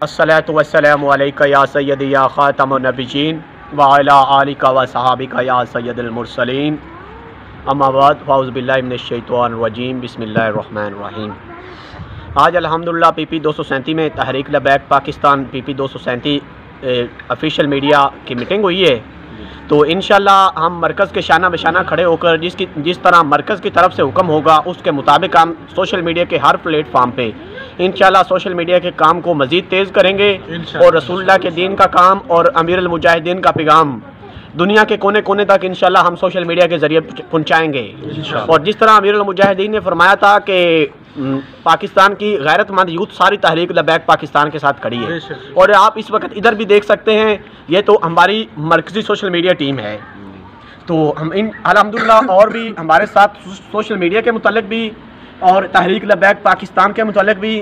अस्सलातु वस्सलामु अलैका या सय्यदी या खातमुन नबिय्यीन व अला आलिका व सहाबिका या सय्यदुल मुरसलीन अम्मा बाद फ़ाउज़ु बिल्लाहि मिनश शैतानिर रजीम बिस्मिल्लाहिर रहमानिर रहीम। आज अल्हम्दुलिल्लाह PP 237 में तहरीक Labbaik Pakistan PP 237 official media की मीटिंग हुई है। तो इंशाल्लाह हम मरकज़ के शाना बशाना खड़े होकर जिस तरह मरकज़ की तरफ से हुक्म होगा उसके मुताबिक हम सोशल मीडिया के हर प्लेटफार्म पे इंशाल्लाह सोशल मीडिया के काम को मज़ीद तेज़ करेंगे और रसूलुल्लाह के दीन का काम और अमीरुल मुजाहिदीन का पैगाम दुनिया के कोने कोने तक इंशाल्लाह हम सोशल मीडिया के ज़रिए पहुँचाएँगे। और जिस तरह अमीरुल मुजाहिदीन ने फरमाया था कि पाकिस्तान की गैरतमंद यूथ सारी तहरीक लबैक पाकिस्तान के साथ खड़ी है, और आप इस वक्त इधर भी देख सकते हैं, ये तो हमारी मरकज़ी सोशल मीडिया टीम है। तो हम इन अल्हम्दुलिल्लाह और भी हमारे साथ सोशल मीडिया के मुतालिक भी और तहरीक लबैक पाकिस्तान के मुतालिक भी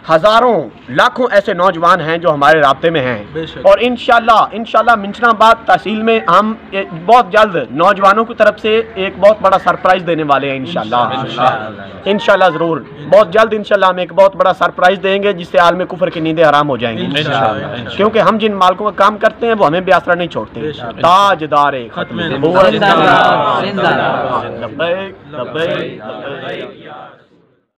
हज़ारों लाखों ऐसे नौजवान हैं जो हमारे राब्ते में हैं। और इंशाल्लाह मिंचनाबाद तहसील में हम बहुत जल्द नौजवानों की तरफ से एक बहुत बड़ा सरप्राइज़ देने वाले हैं इंशाल्लाह ज़रूर बहुत जल्द इंशाल्लाह हम एक बहुत बड़ा सरप्राइज़ देंगे जिससे आलम कुफर की नींदें हराम हो जाएंगी, क्योंकि हम जिन मालकों का काम करते हैं वो हमें भी आसरा नहीं छोड़ते। ताजदारे खत्म